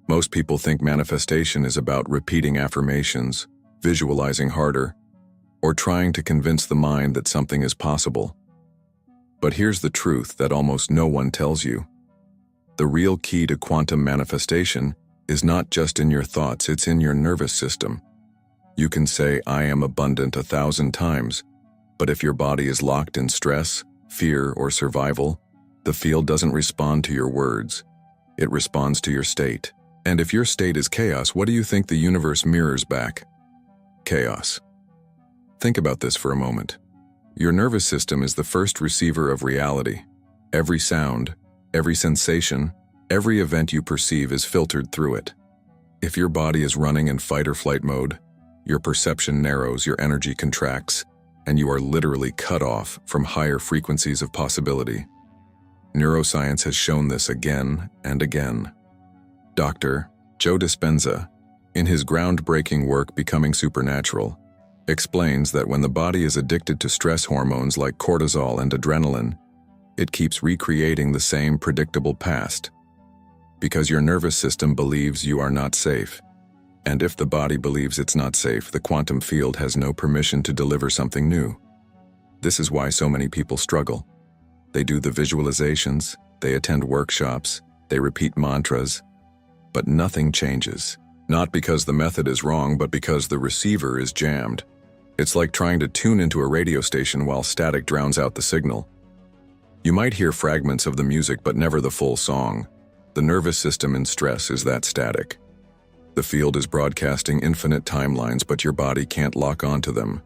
Most people think manifestation is about repeating affirmations, visualizing harder, or trying to convince the mind that something is possible. But here's the truth that almost no one tells you. The real key to quantum manifestation is not just in your thoughts, it's in your nervous system. You can say, "I am abundant" 1,000 times, but if your body is locked in stress, fear, or survival, the field doesn't respond to your words. It responds to your state. And if your state is chaos, what do you think the universe mirrors back? Chaos. Think about this for a moment. Your nervous system is the first receiver of reality. Every sound, every sensation, every event you perceive is filtered through it. If your body is running in fight or flight mode, your perception narrows, your energy contracts, and you are literally cut off from higher frequencies of possibility. Neuroscience has shown this again and again. Dr. Joe Dispenza, in his groundbreaking work Becoming Supernatural, explains that when the body is addicted to stress hormones like cortisol and adrenaline, it keeps recreating the same predictable past. Because your nervous system believes you are not safe. And if the body believes it's not safe, the quantum field has no permission to deliver something new. This is why so many people struggle. They do the visualizations, they attend workshops, they repeat mantras, but nothing changes. Not because the method is wrong, but because the receiver is jammed. It's like trying to tune into a radio station while static drowns out the signal. You might hear fragments of the music, but never the full song. The nervous system in stress is that static. The field is broadcasting infinite timelines, but your body can't lock onto them.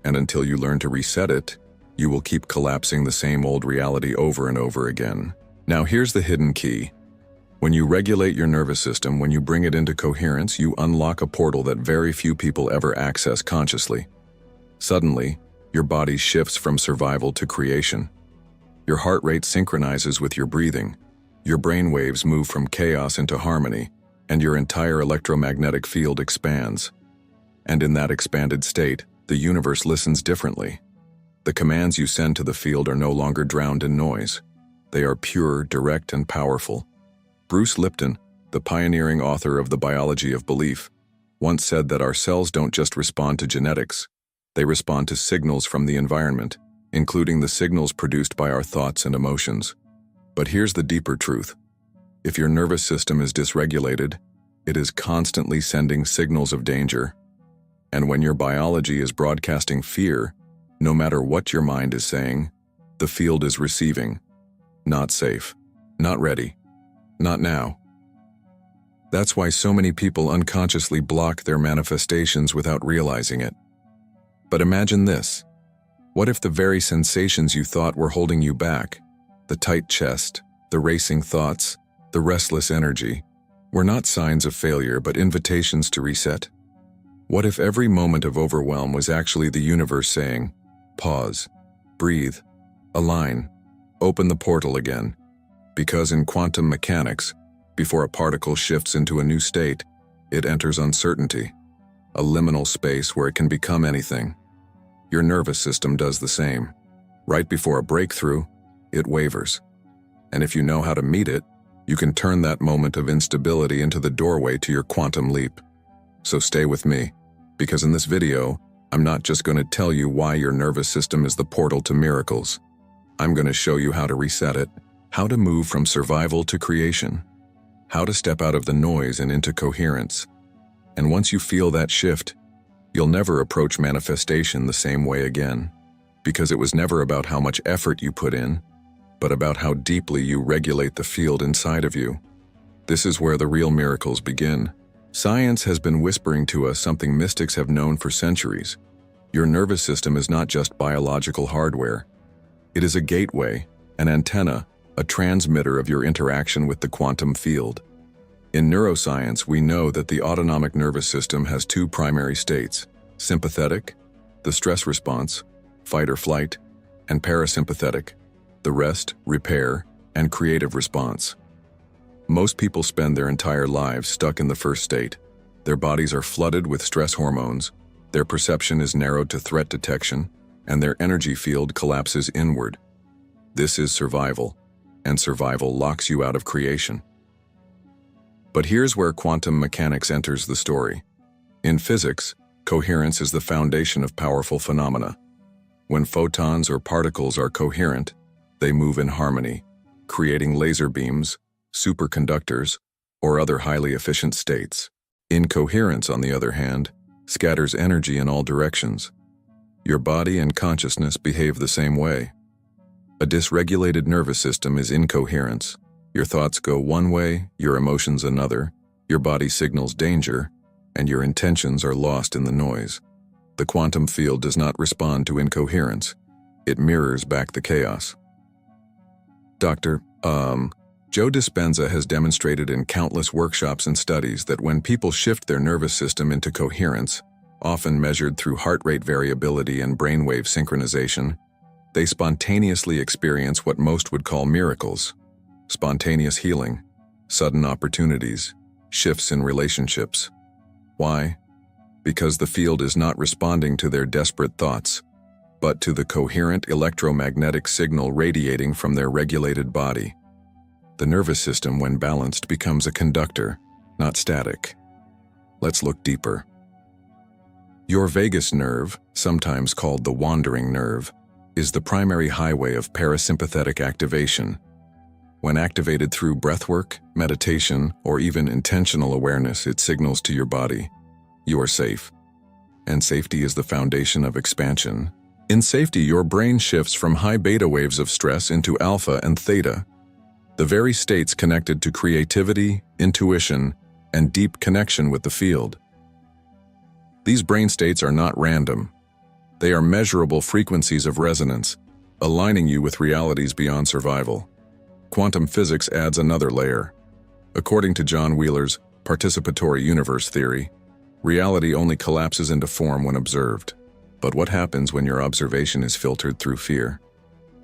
And until you learn to reset it, you will keep collapsing the same old reality over and over again. Now here's the hidden key. When you regulate your nervous system, when you bring it into coherence, you unlock a portal that very few people ever access consciously. Suddenly, your body shifts from survival to creation. Your heart rate synchronizes with your breathing. Your brain waves move from chaos into harmony, and your entire electromagnetic field expands. And in that expanded state, the universe listens differently. The commands you send to the field are no longer drowned in noise. They are pure, direct, and powerful. Bruce Lipton, the pioneering author of The Biology of Belief, once said that our cells don't just respond to genetics, they respond to signals from the environment, including the signals produced by our thoughts and emotions. But here's the deeper truth. If your nervous system is dysregulated, it is constantly sending signals of danger. And when your biology is broadcasting fear, no matter what your mind is saying, the field is receiving. Not safe. Not ready. Not now. That's why so many people unconsciously block their manifestations without realizing it. But imagine this. What if the very sensations you thought were holding you back, the tight chest, the racing thoughts, the restless energy, were not signs of failure but invitations to reset? What if every moment of overwhelm was actually the universe saying, "Pause, breathe, align, open the portal again"? Because in quantum mechanics, before a particle shifts into a new state, it enters uncertainty, a liminal space where it can become anything. Your nervous system does the same. Right before a breakthrough, it wavers. And if you know how to meet it, you can turn that moment of instability into the doorway to your quantum leap. So stay with me, because in this video, I'm not just going to tell you why your nervous system is the portal to miracles. I'm going to show you how to reset it, how to move from survival to creation, how to step out of the noise and into coherence. And once you feel that shift, you'll never approach manifestation the same way again, because it was never about how much effort you put in, but about how deeply you regulate the field inside of you. This is where the real miracles begin. Science has been whispering to us something mystics have known for centuries. Your nervous system is not just biological hardware. It is a gateway, an antenna, a transmitter of your interaction with the quantum field. In neuroscience, we know that the autonomic nervous system has two primary states: sympathetic, the stress response, fight or flight, and parasympathetic, the rest, repair, and creative response. Most people spend their entire lives stuck in the first state. Their bodies are flooded with stress hormones, their perception is narrowed to threat detection, and their energy field collapses inward. This is survival, and survival locks you out of creation. But here's where quantum mechanics enters the story. In physics, coherence is the foundation of powerful phenomena. When photons or particles are coherent, they move in harmony, creating laser beams, superconductors, or other highly efficient states. Incoherence, on the other hand, scatters energy in all directions. Your body and consciousness behave the same way. A dysregulated nervous system is incoherence. Your thoughts go one way, your emotions another, your body signals danger, and your intentions are lost in the noise. The quantum field does not respond to incoherence. It mirrors back the chaos. Joe Dispenza has demonstrated in countless workshops and studies that when people shift their nervous system into coherence, often measured through heart rate variability and brainwave synchronization, they spontaneously experience what most would call miracles: spontaneous healing, sudden opportunities, shifts in relationships. Why? Because the field is not responding to their desperate thoughts, but to the coherent electromagnetic signal radiating from their regulated body. The nervous system, when balanced, becomes a conductor, not static. Let's look deeper. Your vagus nerve, sometimes called the wandering nerve, is the primary highway of parasympathetic activation. When activated through breathwork, meditation, or even intentional awareness, it signals to your body, you are safe. And safety is the foundation of expansion. In safety, your brain shifts from high beta waves of stress into alpha and theta, the very states connected to creativity, intuition, and deep connection with the field. These brain states are not random. They are measurable frequencies of resonance, aligning you with realities beyond survival. Quantum physics adds another layer. According to John Wheeler's participatory universe theory, reality only collapses into form when observed. But what happens when your observation is filtered through fear?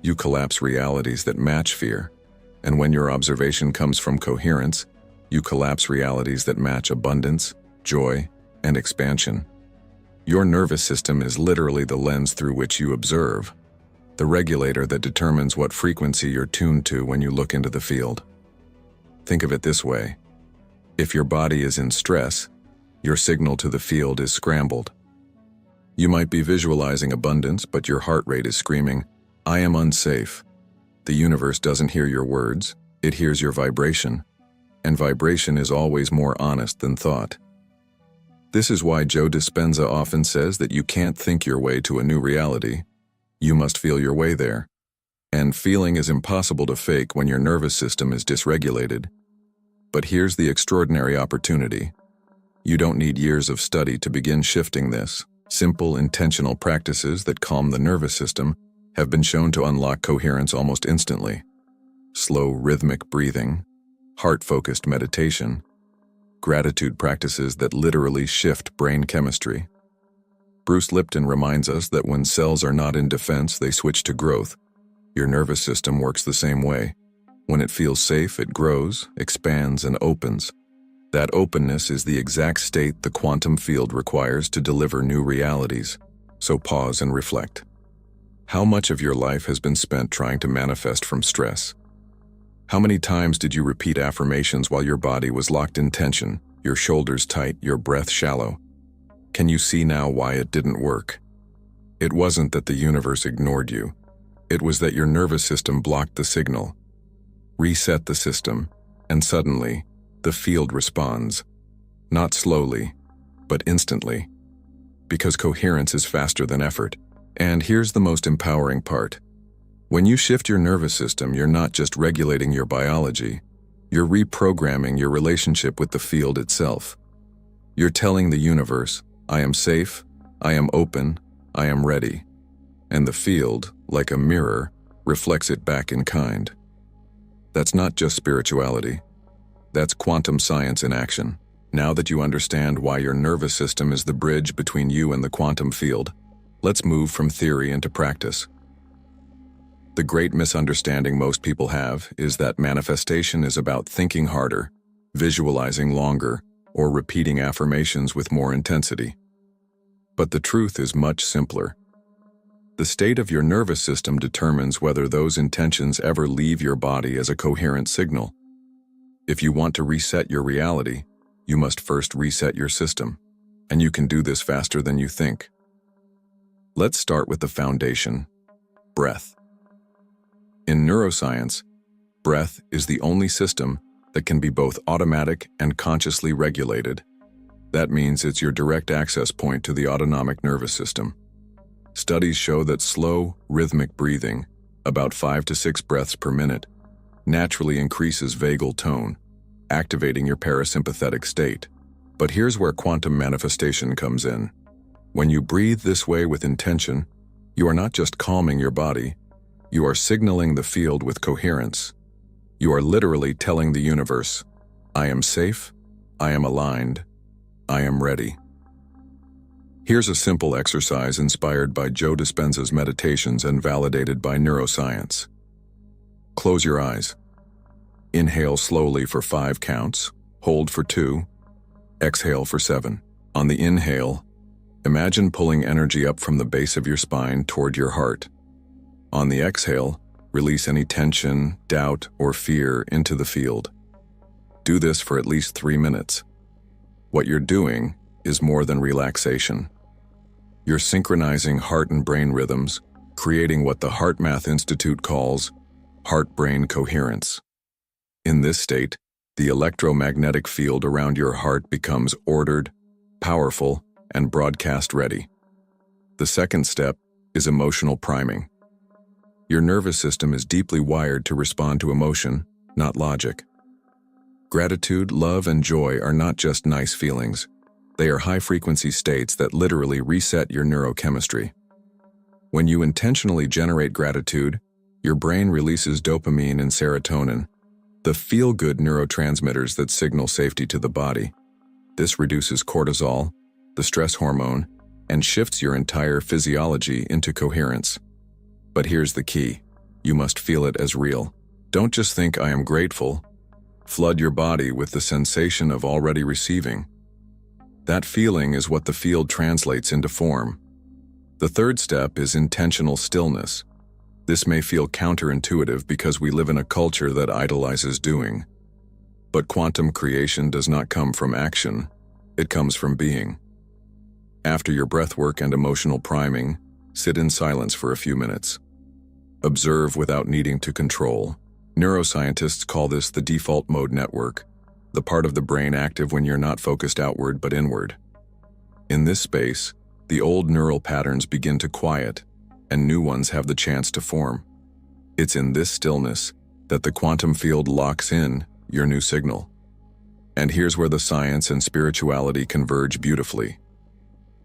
You collapse realities that match fear. And when your observation comes from coherence, you collapse realities that match abundance, joy, and expansion. Your nervous system is literally the lens through which you observe, the regulator that determines what frequency you're tuned to when you look into the field. Think of it this way. If your body is in stress, your signal to the field is scrambled. You might be visualizing abundance, but your heart rate is screaming, "I am unsafe." The universe doesn't hear your words, it hears your vibration. And vibration is always more honest than thought. This is why Joe Dispenza often says that you can't think your way to a new reality. You must feel your way there. And feeling is impossible to fake when your nervous system is dysregulated. But here's the extraordinary opportunity. You don't need years of study to begin shifting this. Simple, intentional practices that calm the nervous system have been shown to unlock coherence almost instantly. Slow, rhythmic breathing, heart-focused meditation, gratitude practices that literally shift brain chemistry. Bruce Lipton reminds us that when cells are not in defense, they switch to growth. Your nervous system works the same way. When it feels safe, it grows, expands, and opens. That openness is the exact state the quantum field requires to deliver new realities. So pause and reflect. How much of your life has been spent trying to manifest from stress? How many times did you repeat affirmations while your body was locked in tension, your shoulders tight, your breath shallow? Can you see now why it didn't work? It wasn't that the universe ignored you. It was that your nervous system blocked the signal. Reset the system, and suddenly, the field responds. Not slowly, but instantly. Because coherence is faster than effort. And here's the most empowering part. When you shift your nervous system, you're not just regulating your biology, you're reprogramming your relationship with the field itself. You're telling the universe, I am safe, I am open, I am ready. And the field, like a mirror, reflects it back in kind. That's not just spirituality. That's quantum science in action. Now that you understand why your nervous system is the bridge between you and the quantum field, let's move from theory into practice. The great misunderstanding most people have is that manifestation is about thinking harder, visualizing longer, or repeating affirmations with more intensity. But the truth is much simpler. The state of your nervous system determines whether those intentions ever leave your body as a coherent signal. If you want to reset your reality, you must first reset your system, and you can do this faster than you think. Let's start with the foundation: breath. In neuroscience, breath is the only system that can be both automatic and consciously regulated. That means it's your direct access point to the autonomic nervous system. Studies show that slow, rhythmic breathing, about 5 to 6 breaths per minute, naturally increases vagal tone, activating your parasympathetic state. But here's where quantum manifestation comes in. When you breathe this way with intention, you are not just calming your body, you are signaling the field with coherence. You are literally telling the universe, I am safe, I am aligned, I am ready. Here's a simple exercise inspired by Joe Dispenza's meditations and validated by neuroscience. Close your eyes. Inhale slowly for 5 counts, hold for 2, exhale for 7. On the inhale, imagine pulling energy up from the base of your spine toward your heart. On the exhale, release any tension, doubt, or fear into the field. Do this for at least 3 minutes. What you're doing is more than relaxation. You're synchronizing heart and brain rhythms, creating what the HeartMath Institute calls heart-brain coherence. In this state, the electromagnetic field around your heart becomes ordered, powerful, and broadcast ready. The second step is emotional priming. Your nervous system is deeply wired to respond to emotion, not logic. Gratitude, love, and joy are not just nice feelings. They are high-frequency states that literally reset your neurochemistry. When you intentionally generate gratitude, your brain releases dopamine and serotonin, the feel-good neurotransmitters that signal safety to the body. This reduces cortisol, the stress hormone, and shifts your entire physiology into coherence. But here's the key: you must feel it as real. Don't just think, I am grateful. Flood your body with the sensation of already receiving. That feeling is what the field translates into form. The third step is intentional stillness. This may feel counterintuitive because we live in a culture that idolizes doing. But quantum creation does not come from action, it comes from being. After your breathwork and emotional priming, sit in silence for a few minutes. Observe without needing to control. Neuroscientists call this the default mode network, the part of the brain active when you're not focused outward but inward. In this space, the old neural patterns begin to quiet, and new ones have the chance to form. It's in this stillness that the quantum field locks in your new signal. And here's where the science and spirituality converge beautifully.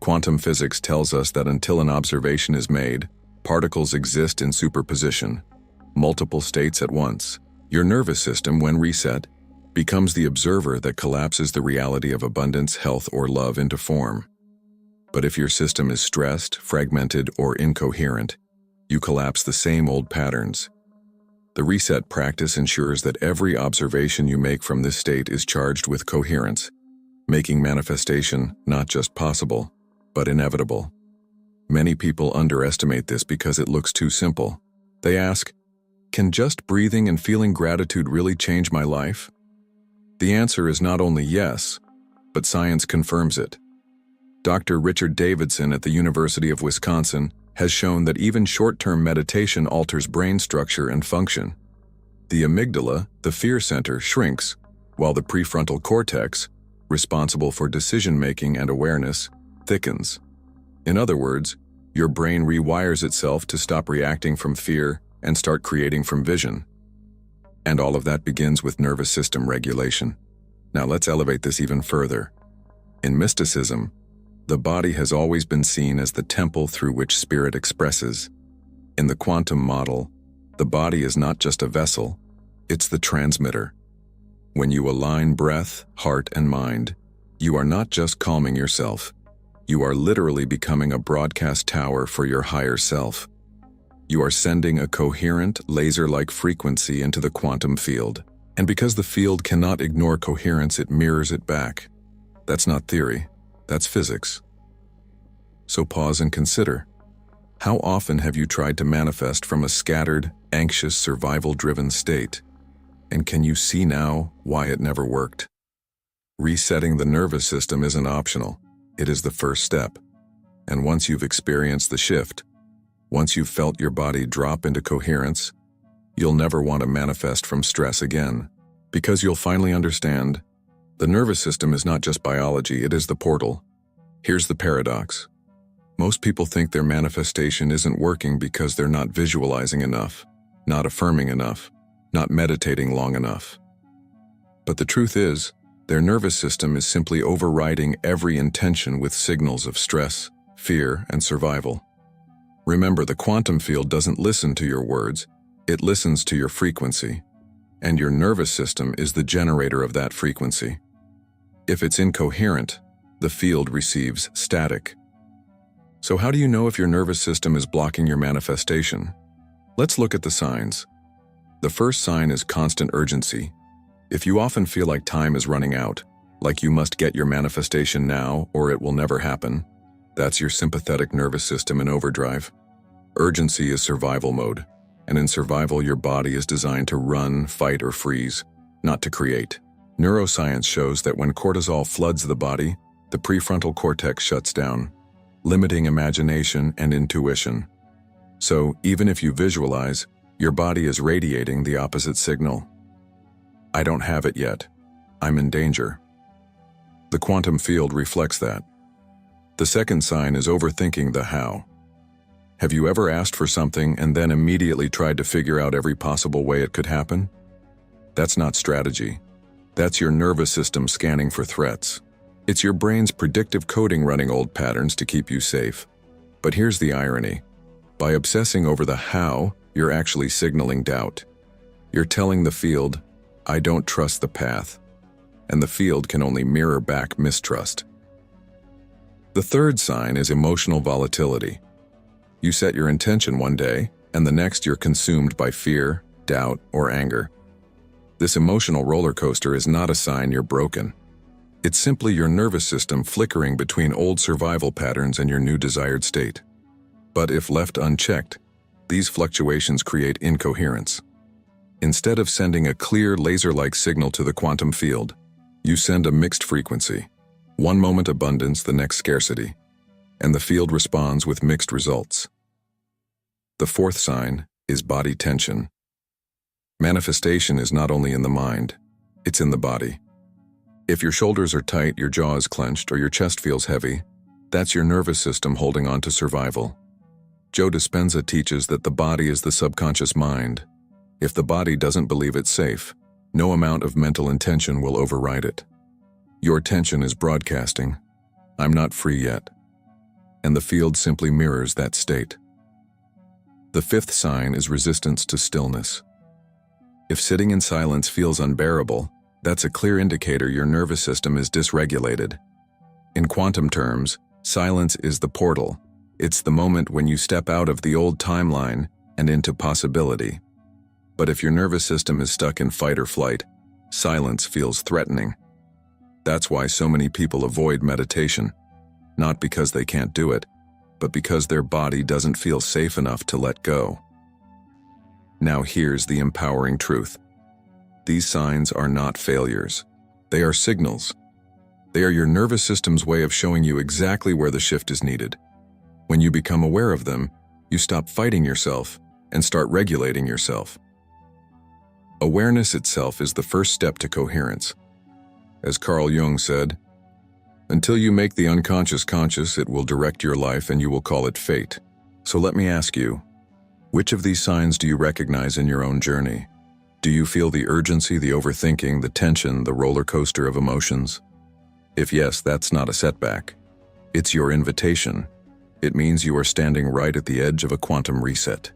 Quantum physics tells us that until an observation is made, particles exist in superposition, multiple states at once. Your nervous system, when reset, becomes the observer that collapses the reality of abundance, health, or love into form. But if your system is stressed, fragmented, or incoherent, you collapse the same old patterns. The reset practice ensures that every observation you make from this state is charged with coherence, making manifestation not just possible, but inevitable. Many people underestimate this because it looks too simple. They ask, can just breathing and feeling gratitude really change my life? The answer is not only yes, but science confirms it. Dr. Richard Davidson at the University of Wisconsin has shown that even short-term meditation alters brain structure and function. The amygdala, the fear center, shrinks, while the prefrontal cortex, responsible for decision-making and awareness, thickens. In other words, your brain rewires itself to stop reacting from fear and start creating from vision. And all of that begins with nervous system regulation. Now let's elevate this even further. In mysticism, the body has always been seen as the temple through which spirit expresses. In the quantum model, the body is not just a vessel, it's the transmitter. When you align breath, heart, and mind, you are not just calming yourself, you are literally becoming a broadcast tower for your higher self. You are sending a coherent, laser-like frequency into the quantum field. And because the field cannot ignore coherence, it mirrors it back. That's not theory, that's physics. So pause and consider. How often have you tried to manifest from a scattered, anxious, survival-driven state? And can you see now why it never worked? Resetting the nervous system isn't optional. It is the first step. And once you've experienced the shift, once you've felt your body drop into coherence, you'll never want to manifest from stress again, because you'll finally understand the nervous system is not just biology, it is the portal. Here's the paradox. Most people think their manifestation isn't working because they're not visualizing enough, not affirming enough, not meditating long enough. But the truth is, their nervous system is simply overriding every intention with signals of stress, fear, and survival. Remember, the quantum field doesn't listen to your words, it listens to your frequency, and your nervous system is the generator of that frequency. If it's incoherent, the field receives static. So how do you know if your nervous system is blocking your manifestation? Let's look at the signs. The first sign is constant urgency. If you often feel like time is running out, like you must get your manifestation now or it will never happen, that's your sympathetic nervous system in overdrive. Urgency is survival mode, and in survival your body is designed to run, fight, or freeze, not to create. Neuroscience shows that when cortisol floods the body, the prefrontal cortex shuts down, limiting imagination and intuition. So, even if you visualize, your body is radiating the opposite signal. I don't have it yet. I'm in danger. The quantum field reflects that. The second sign is overthinking the how. Have you ever asked for something and then immediately tried to figure out every possible way it could happen? That's not strategy. That's your nervous system scanning for threats. It's your brain's predictive coding running old patterns to keep you safe. But here's the irony. By obsessing over the how, you're actually signaling doubt. You're telling the field, I don't trust the path. And the field can only mirror back mistrust. The third sign is emotional volatility. You set your intention one day, and the next you're consumed by fear, doubt, or anger. This emotional roller coaster is not a sign you're broken. It's simply your nervous system flickering between old survival patterns and your new desired state. But if left unchecked, these fluctuations create incoherence. Instead of sending a clear laser-like signal to the quantum field, you send a mixed frequency. One moment abundance, the next scarcity. And the field responds with mixed results. The fourth sign is body tension. Manifestation is not only in the mind, it's in the body. If your shoulders are tight, your jaw is clenched, or your chest feels heavy, that's your nervous system holding on to survival. Joe Dispenza teaches that the body is the subconscious mind. If the body doesn't believe it's safe, no amount of mental intention will override it. Your tension is broadcasting, I'm not free yet. And the field simply mirrors that state. The fifth sign is resistance to stillness. If sitting in silence feels unbearable, that's a clear indicator your nervous system is dysregulated. In quantum terms, silence is the portal. It's the moment when you step out of the old timeline and into possibility. But if your nervous system is stuck in fight or flight, silence feels threatening. That's why so many people avoid meditation, not because they can't do it, but because their body doesn't feel safe enough to let go. Now here's the empowering truth. These signs are not failures. They are signals. They are your nervous system's way of showing you exactly where the shift is needed. When you become aware of them, you stop fighting yourself and start regulating yourself. Awareness itself is the first step to coherence. As Carl Jung said, until you make the unconscious conscious, it will direct your life and you will call it fate. So let me ask you, which of these signs do you recognize in your own journey? Do you feel the urgency, the overthinking, the tension, the roller coaster of emotions? If yes, that's not a setback. It's your invitation. It means you are standing right at the edge of a quantum reset.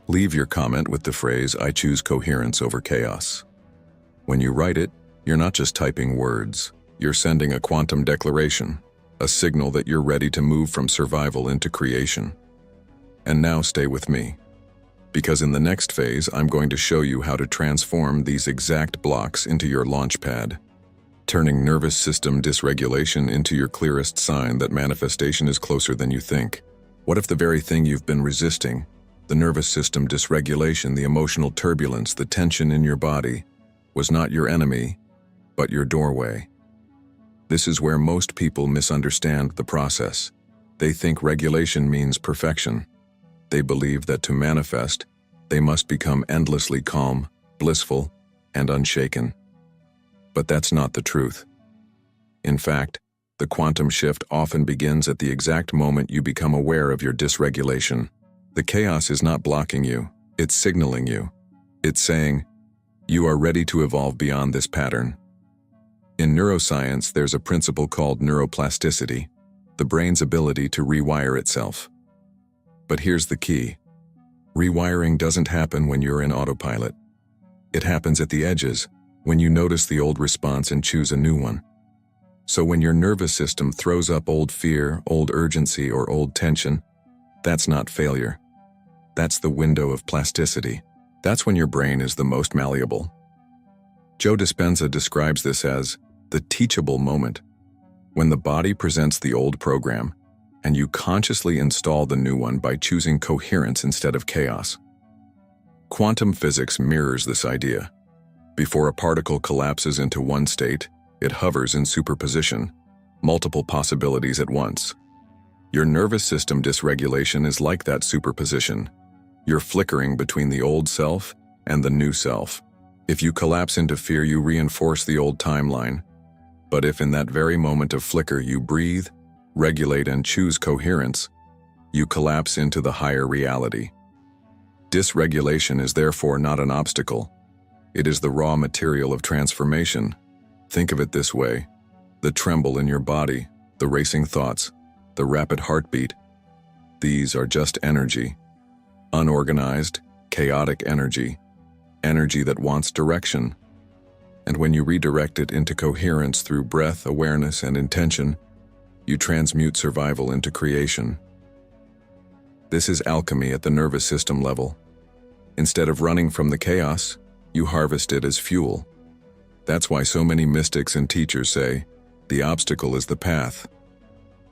Leave your comment with the phrase, I choose coherence over chaos. When you write it, you're not just typing words. You're sending a quantum declaration, a signal that you're ready to move from survival into creation. And now stay with me, because in the next phase, I'm going to show you how to transform these exact blocks into your launch pad, turning nervous system dysregulation into your clearest sign that manifestation is closer than you think. What if the very thing you've been resisting, the nervous system dysregulation, the emotional turbulence, the tension in your body, was not your enemy, but your doorway. This is where most people misunderstand the process. They think regulation means perfection. They believe that to manifest, they must become endlessly calm, blissful, and unshaken. But that's not the truth. In fact, the quantum shift often begins at the exact moment you become aware of your dysregulation. The chaos is not blocking you, it's signaling you. It's saying, you are ready to evolve beyond this pattern. In neuroscience, there's a principle called neuroplasticity, the brain's ability to rewire itself. But here's the key. Rewiring doesn't happen when you're in autopilot. It happens at the edges, when you notice the old response and choose a new one. So when your nervous system throws up old fear, old urgency, or old tension, that's not failure. That's the window of plasticity. That's when your brain is the most malleable. Joe Dispenza describes this as the teachable moment, when the body presents the old program, and you consciously install the new one by choosing coherence instead of chaos. Quantum physics mirrors this idea. Before a particle collapses into one state, it hovers in superposition, multiple possibilities at once. Your nervous system dysregulation is like that superposition. You're flickering between the old self and the new self. If you collapse into fear, you reinforce the old timeline. But if in that very moment of flicker you breathe, regulate, and choose coherence, you collapse into the higher reality. Dysregulation is therefore not an obstacle. It is the raw material of transformation. Think of it this way: the tremble in your body, the racing thoughts, the rapid heartbeat. These are just energy. Unorganized, chaotic energy. Energy that wants direction. And when you redirect it into coherence through breath, awareness, and intention, you transmute survival into creation. This is alchemy at the nervous system level. Instead of running from the chaos, you harvest it as fuel. That's why so many mystics and teachers say, the obstacle is the path.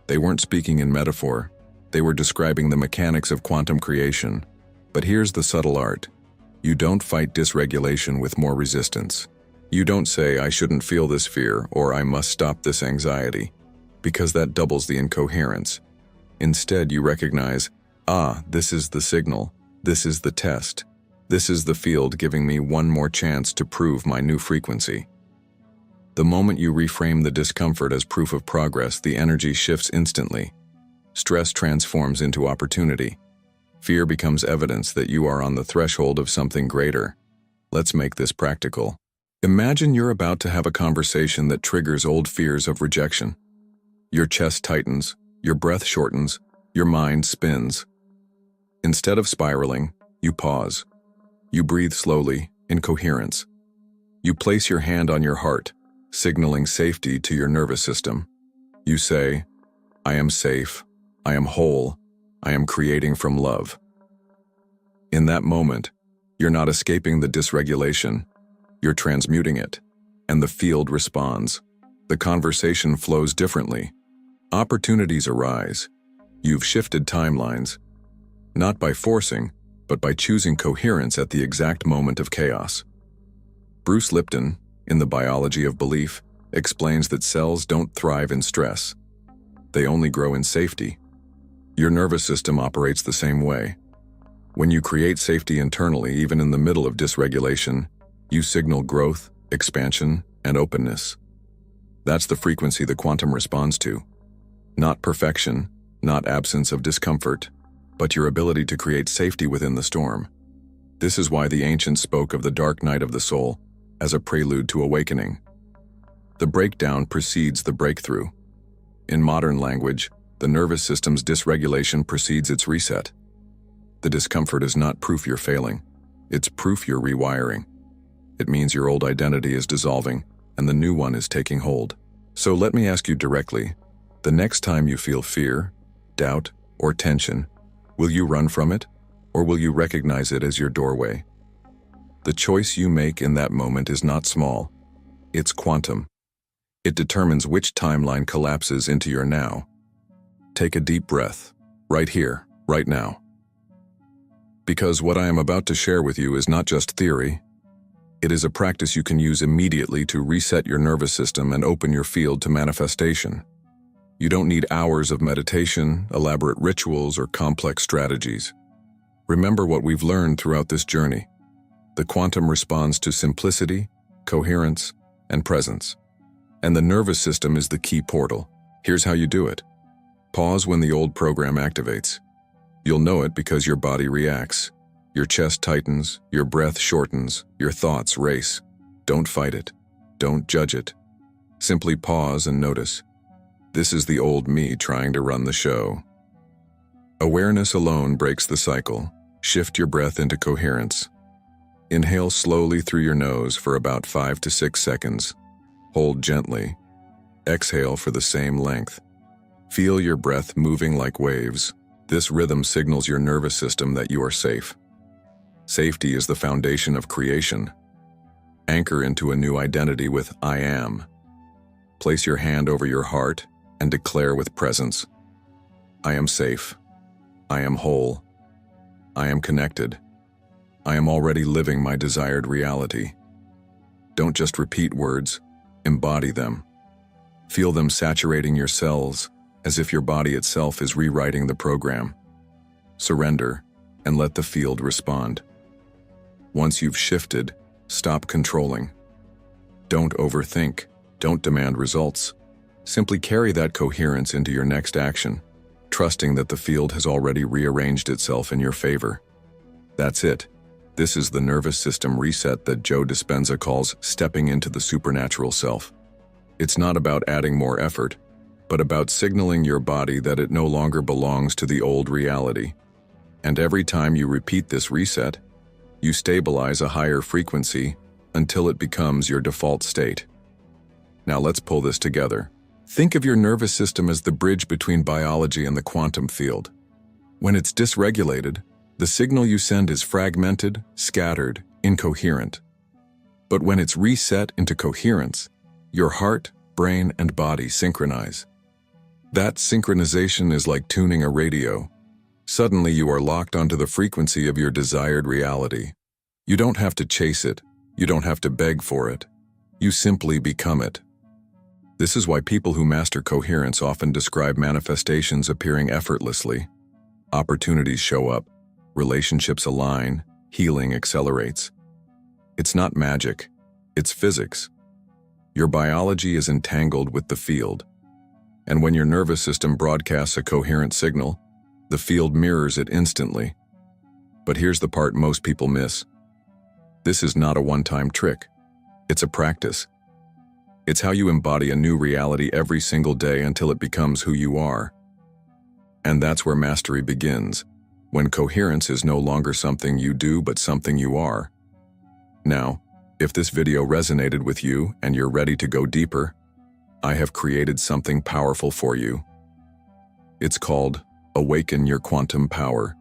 They weren't speaking in metaphor. They were describing the mechanics of quantum creation. But here's the subtle art. You don't fight dysregulation with more resistance. You don't say, I shouldn't feel this fear, or I must stop this anxiety, because that doubles the incoherence. Instead, you recognize, this is the signal, this is the test, this is the field giving me one more chance to prove my new frequency. The moment you reframe the discomfort as proof of progress, the energy shifts instantly. Stress transforms into opportunity. Fear becomes evidence that you are on the threshold of something greater. Let's make this practical. Imagine you're about to have a conversation that triggers old fears of rejection. Your chest tightens, your breath shortens, your mind spins. Instead of spiraling, you pause. You breathe slowly, in coherence. You place your hand on your heart, signaling safety to your nervous system. You say, I am safe, I am whole, I am creating from love. In that moment, you're not escaping the dysregulation, you're transmuting it, and the field responds. The conversation flows differently. Opportunities arise. You've shifted timelines, not by forcing, but by choosing coherence at the exact moment of chaos. Bruce Lipton, in The Biology of Belief, explains that cells don't thrive in stress. They only grow in safety. Your nervous system operates the same way. When you create safety internally, even in the middle of dysregulation, you signal growth, expansion, and openness. That's the frequency the quantum responds to. Not perfection, not absence of discomfort, but your ability to create safety within the storm. This is why the ancients spoke of the dark night of the soul as a prelude to awakening. The breakdown precedes the breakthrough. In modern language, the nervous system's dysregulation precedes its reset. The discomfort is not proof you're failing. It's proof you're rewiring. It means your old identity is dissolving and the new one is taking hold. So let me ask you directly, the next time you feel fear, doubt, or tension, will you run from it, or will you recognize it as your doorway? The choice you make in that moment is not small. It's quantum. It determines which timeline collapses into your now. Take a deep breath, right here, right now. Because what I am about to share with you is not just theory, It is a practice you can use immediately to reset your nervous system and open your field to manifestation. You don't need hours of meditation, elaborate rituals, or complex strategies. Remember what we've learned throughout this journey. The quantum responds to simplicity, coherence, and presence. And the nervous system is the key portal. Here's how you do it. Pause when the old program activates. You'll know it because your body reacts. Your chest tightens, your breath shortens, your thoughts race. Don't fight it. Don't judge it. Simply pause and notice. This is the old me trying to run the show. Awareness alone breaks the cycle. Shift your breath into coherence. Inhale slowly through your nose for about 5 to 6 seconds. Hold gently. Exhale for the same length. Feel your breath moving like waves. This rhythm signals your nervous system that you are safe. Safety is the foundation of creation. Anchor into a new identity with I am. Place your hand over your heart and declare with presence, I am safe. I am whole. I am connected. I am already living my desired reality. Don't just repeat words, embody them. Feel them saturating your cells as if your body itself is rewriting the program. Surrender and let the field respond. Once you've shifted, stop controlling. Don't overthink. Don't demand results. Simply carry that coherence into your next action, trusting that the field has already rearranged itself in your favor. That's it. This is the nervous system reset that Joe Dispenza calls stepping into the supernatural self. It's not about adding more effort, but about signaling your body that it no longer belongs to the old reality. And every time you repeat this reset, you stabilize a higher frequency until it becomes your default state. Now let's pull this together. Think of your nervous system as the bridge between biology and the quantum field. When it's dysregulated, the signal you send is fragmented, scattered, incoherent. But when it's reset into coherence, your heart, brain, and body synchronize. That synchronization is like tuning a radio. Suddenly you are locked onto the frequency of your desired reality. You don't have to chase it. You don't have to beg for it. You simply become it. This is why people who master coherence often describe manifestations appearing effortlessly. Opportunities show up, relationships align, healing accelerates. It's not magic, it's physics. Your biology is entangled with the field. And when your nervous system broadcasts a coherent signal, the field mirrors it instantly. But here's the part most people miss. This is not a one-time trick. It's a practice. It's how you embody a new reality every single day until it becomes who you are. And that's where mastery begins, when coherence is no longer something you do but something you are. Now, if this video resonated with you and you're ready to go deeper, I have created something powerful for you. It's called Awaken Your Quantum Power,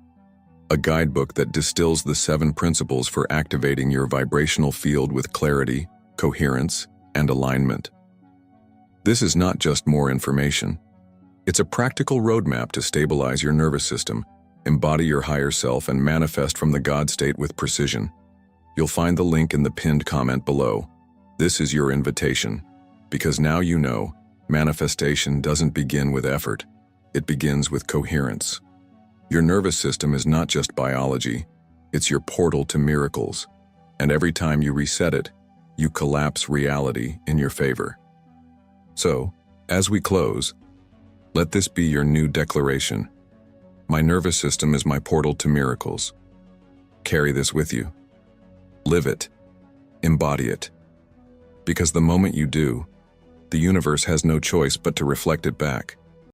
a guidebook that distills the 7 principles for activating your vibrational field with clarity, coherence, and alignment. This is not just more information. It's a practical roadmap to stabilize your nervous system, embody your higher self, and manifest from the God state with precision. You'll find the link in the pinned comment below. This is your invitation, because now you know, manifestation doesn't begin with effort. It begins with coherence. Your nervous system is not just biology, it's your portal to miracles. And every time you reset it, you collapse reality in your favor. So, as we close, let this be your new declaration. My nervous system is my portal to miracles. Carry this with you. Live it. Embody it. Because the moment you do, the universe has no choice but to reflect it back.